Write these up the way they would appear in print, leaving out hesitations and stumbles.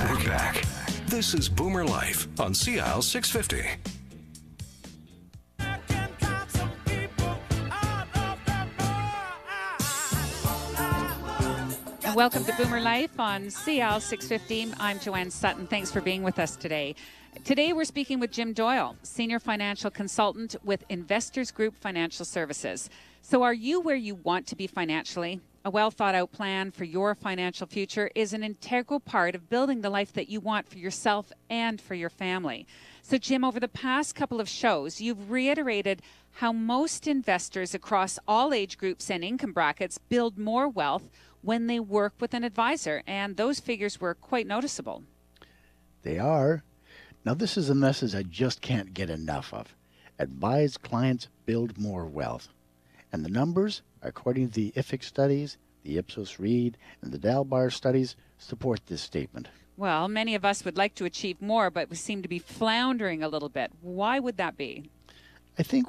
We're back. This is BomerLife on CL 650. And welcome to BomerLife on CL 650. I'm Joanne Sutton. Thanks for being with us today. Today we're speaking with JimDoyle, Senior Financial Consultant with Investors Group Financial Services. So are you where you want to be financially? A well-thought-out plan for your financial future is an integral part of building the life that you want for yourself and for your family. So, Jim, over the past couple of shows, you've reiterated how most investors across all age groups and income brackets build more wealth when they work with an advisor, and those figures were quite noticeable. They are. Now, this is a message I just can't get enough of. Advised clients build more wealth. And the numbers, according to the IFIC studies, the Ipsos Reid, and the Dalbar studies, support this statement. Well, many of us would like to achieve more, but we seem to be floundering a little bit. Why would that be? I think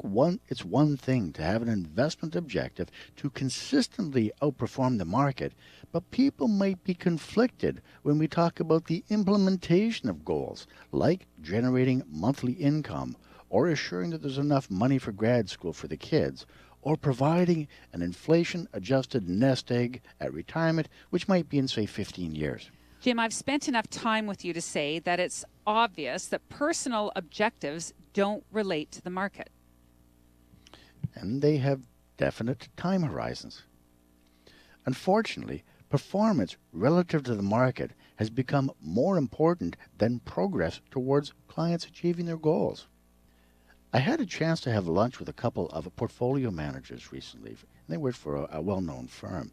it's one thing to have an investment objective to consistently outperform the market, but people might be conflicted when we talk about the implementation of goals, like generating monthly income, or assuring that there's enough money for grad school for the kids, or providing an inflation-adjusted nest egg at retirement, which might be in, say, 15 years. Jim, I've spent enough time with you to say that it's obvious that personal objectives don't relate to the market. And they have definite time horizons. Unfortunately, performance relative to the market has become more important than progress towards clients achieving their goals. I had a chance to have lunch with a couple of portfolio managers recently, and they worked for a well-known firm.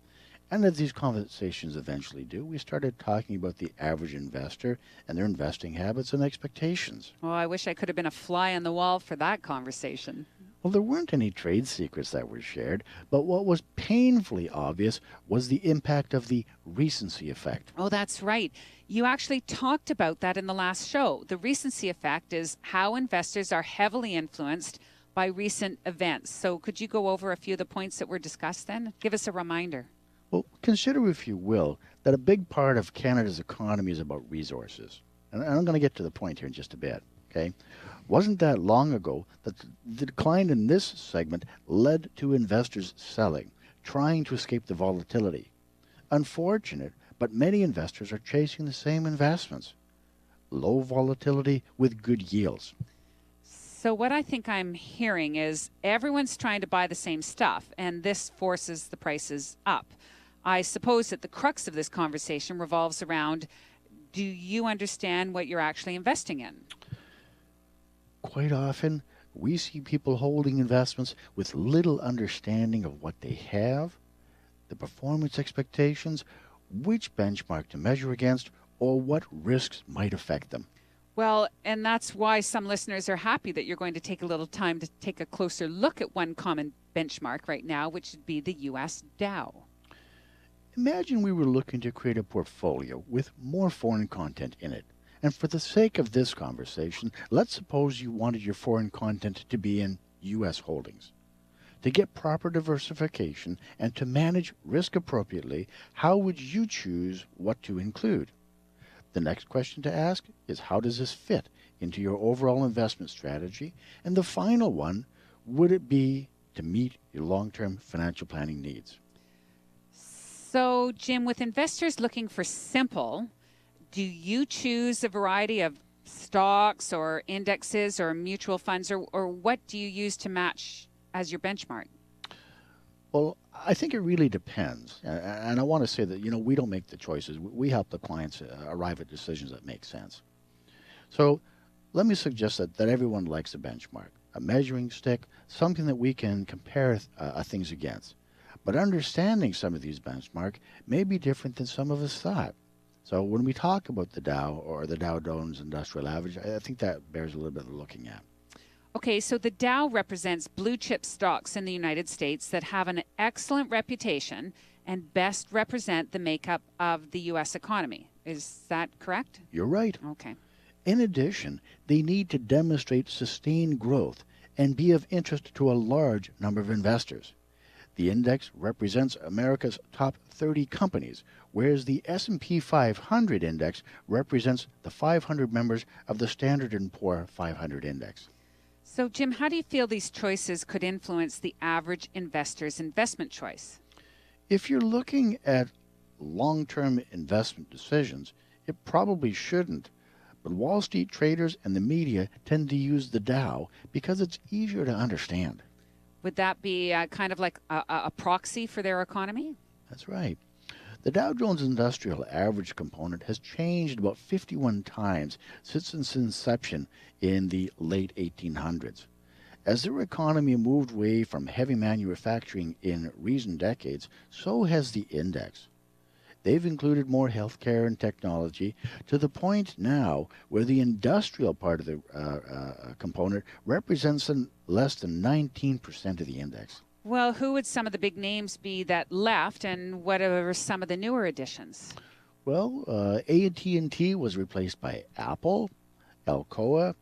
And as these conversations eventually do, we started talking about the average investor and their investing habits and expectations. Oh, I wish I could have been a fly on the wall for that conversation. Well, there weren't any trade secrets that were shared, but what was painfully obvious was the impact of the recency effect. Oh, that's right. You actually talked about that in the last show. The recency effect is how investors are heavily influenced by recent events. So could you go over a few of the points that were discussed then? Give us a reminder. Well, consider, if you will, that a big part of Canada's economy is about resources. And I'm going to get to the point here in just a bit, okay? Wasn't that long ago that the decline in this segment led to investors selling, trying to escape the volatility. Unfortunate, but many investors are chasing the same investments. Low volatility with good yields. So what I think I'm hearing is everyone's trying to buy the same stuff, and this forces the prices up. I suppose that the crux of this conversation revolves around, do you understand what you're actually investing in? Quite often, we see people holding investments with little understanding of what they have, the performance expectations, which benchmark to measure against, or what risks might affect them. Well, and that's why some listeners are happy that you're going to take a little time to take a closer look at one common benchmark right now, which would be the U.S. Dow. Imagine we were looking to create a portfolio with more foreign content in it. And for the sake of this conversation, let's suppose you wanted your foreign content to be in U.S. holdings. To get proper diversification and to manage risk appropriately, how would you choose what to include? The next question to ask is, how does this fit into your overall investment strategy? And the final one, would it be to meet your long-term financial planning needs? So, Jim, with investors looking for simple, do you choose a variety of stocks or indexes or mutual funds, or what do you use to match as your benchmark? Well, I think it really depends. And I want to say that, we don't make the choices. We help the clients arrive at decisions that make sense. So let me suggest that everyone likes a benchmark, a measuring stick, something that we can compare things against. But understanding some of these benchmarks may be different than some of us thought. So when we talk about the Dow or the Dow Jones Industrial Average, I think that bears a little bit of looking at. Okay, so the Dow represents blue chip stocks in the United States that have an excellent reputation and best represent the makeup of the U.S. economy. Is that correct? You're right. Okay. In addition, they need to demonstrate sustained growth and be of interest to a large number of investors. The index represents America's top 30 companies, whereas the S&P 500 index represents the 500 members of the Standard & Poor 500 index. So, Jim, how do you feel these choices could influence the average investor's investment choice? If you're looking at long-term investment decisions, it probably shouldn't. But Wall Street traders and the media tend to use the Dow because it's easier to understand. Would that be kind of like a proxy for their economy? That's right. The Dow Jones Industrial Average component has changed about 51 times since its inception in the late 1800s. As their economy moved away from heavy manufacturing in recent decades, so has the index. They've included more healthcare and technology to the point now where the industrial part of the component represents less than 19% of the index. Well, who would some of the big names be that left, and what are some of the newer additions? Well, AT&T was replaced by Apple, Alcoa,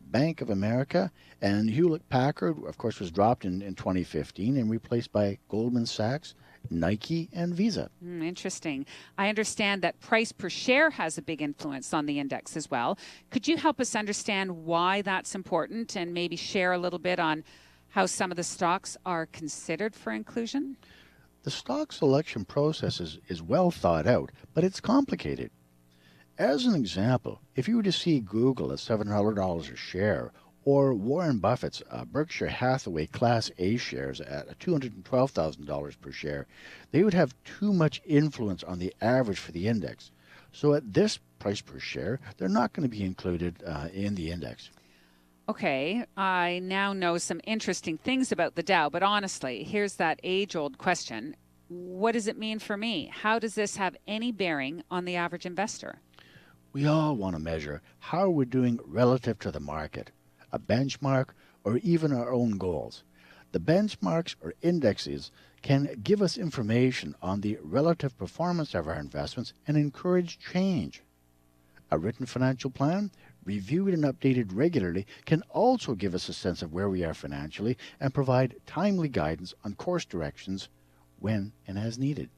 Bank of America, and Hewlett-Packard, of course, was dropped in 2015 and replaced by Goldman Sachs, Nike, and Visa. Interesting. I understand that price per share has a big influence on the index as well. Could you help us understand why that's important and maybe share a little bit on how some of the stocks are considered for inclusion? The stock selection process is well thought out, but it's complicated. As an example, if you were to see Google at $700 a share, or Warren Buffett's Berkshire Hathaway Class A shares at $212,000 per share, they would have too much influence on the average for the index. So at this price per share, they're not going to be included in the index. Okay, I now know some interesting things about the Dow, but honestly, here's that age-old question. What does it mean for me? How does this have any bearing on the average investor? We all want to measure how we're doing relative to the market, a benchmark, or even our own goals. The benchmarks or indexes can give us information on the relative performance of our investments and encourage change. A written financial plan, reviewed and updated regularly, can also give us a sense of where we are financially and provide timely guidance on course directions when and as needed.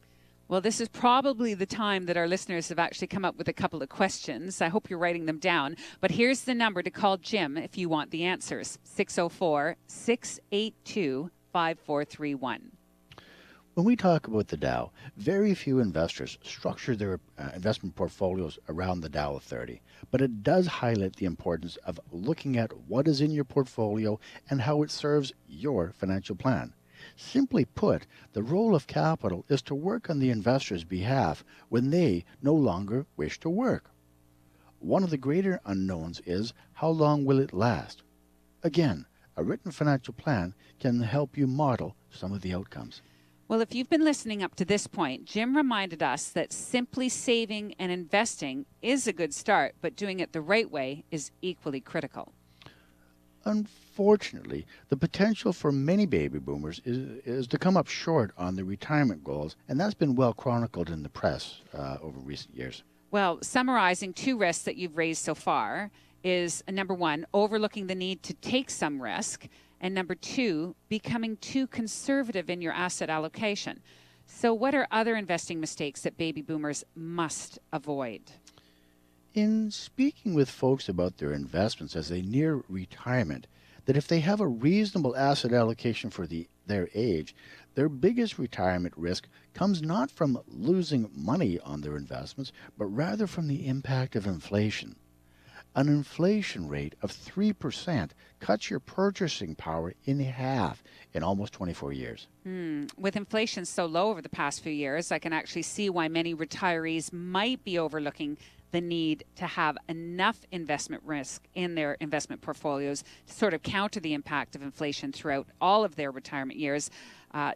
Well, this is probably the time that our listeners have actually come up with a couple of questions. I hope you're writing them down. But here's the number to call Jim if you want the answers. 604-682-5431. When we talk about the Dow, very few investors structure their investment portfolios around the Dow 30, but it does highlight the importance of looking at what is in your portfolio and how it serves your financial plan. Simply put, the role of capital is to work on the investor's behalf when they no longer wish to work. One of the greater unknowns is how long will it last? Again, a written financial plan can help you model some of the outcomes. Well, if you've been listening up to this point, Jim reminded us that simply saving and investing is a good start, but doing it the right way is equally critical. Unfortunately, the potential for many baby boomers is to come up short on their retirement goals, and that's been well chronicled in the press over recent years. Well, summarizing two risks that you've raised so far is, number one, overlooking the need to take some risk, and number two, becoming too conservative in your asset allocation. So what are other investing mistakes that baby boomers must avoid? In speaking with folks about their investments as they near retirement, that if they have a reasonable asset allocation for their age, their biggest retirement risk comes not from losing money on their investments, but rather from the impact of inflation. An inflation rate of 3% cuts your purchasing power in half in almost 24 years. With inflation so low over the past few years, I can actually see why many retirees might be overlooking the need to have enough investment risk in their investment portfolios to sort of counter the impact of inflation throughout all of their retirement years,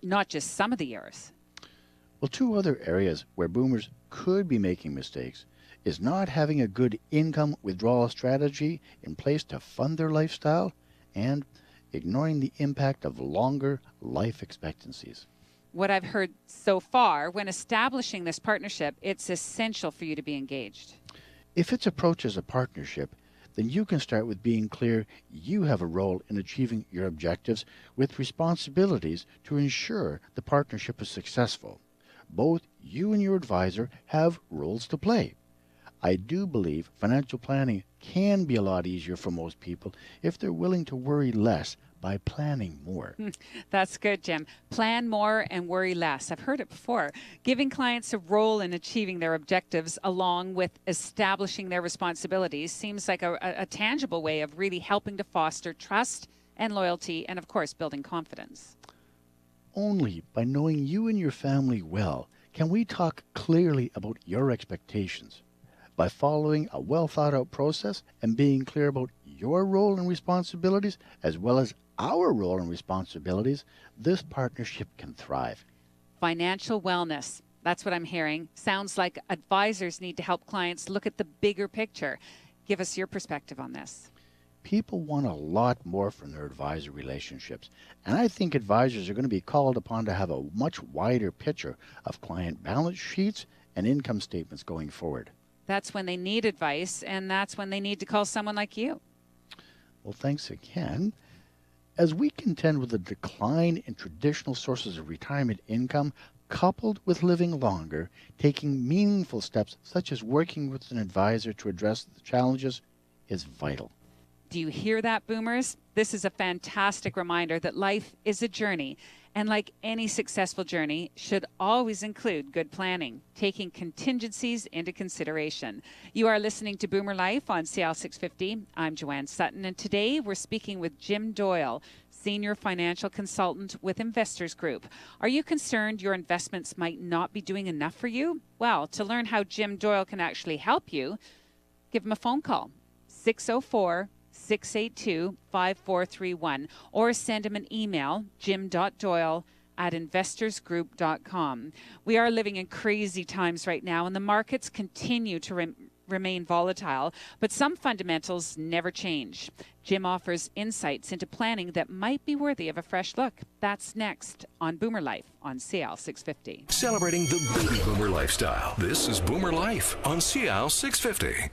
not just some of the years. Well, two other areas where boomers could be making mistakes is not having a good income withdrawal strategy in place to fund their lifestyle and ignoring the impact of longer life expectancies. What I've heard so far, when establishing this partnership, it's essential for you to be engaged. If it's approached as a partnership, then you can start with being clear you have a role in achieving your objectives with responsibilities to ensure the partnership is successful. Both you and your advisor have roles to play. I do believe financial planning can be a lot easier for most people if they're willing to worry less by planning more. That's good, Jim. Plan more and worry less. I've heard it before. Giving clients a role in achieving their objectives along with establishing their responsibilities seems like a tangible way of really helping to foster trust and loyalty and, of course, building confidence. Only by knowing you and your family well can we talk clearly about your expectations. By following a well-thought-out process and being clear about your role and responsibilities, as well as our role and responsibilities, this partnership can thrive. Financial wellness. That's what I'm hearing. Sounds like advisors need to help clients look at the bigger picture. Give us your perspective on this. People want a lot more from their advisor relationships, and I think advisors are going to be called upon to have a much wider picture of client balance sheets and income statements going forward. That's when they need advice, and that's when they need to call someone like you. Well, thanks again. As we contend with the decline in traditional sources of retirement income, coupled with living longer, taking meaningful steps such as working with an advisor to address the challenges is vital. Do you hear that, boomers? This is a fantastic reminder that life is a journey, and like any successful journey, should always include good planning, taking contingencies into consideration. You are listening to Boomer Life on CL 650. I'm Joanne Sutton, and today we're speaking with JimDoyle, Senior Financial Consultant with Investors Group. Are you concerned your investments might not be doing enough for you? Well, to learn how JimDoyle can actually help you, give him a phone call, 604-682-5431, or send him an email, jim.doyle@investorsgroup.com. We are living in crazy times right now, and the markets continue to remain volatile, but some fundamentals never change. Jim offers insights into planning that might be worthy of a fresh look. That's next on Boomer Life on CL 650. Celebrating the baby boomer lifestyle. This is Boomer Life on CL 650.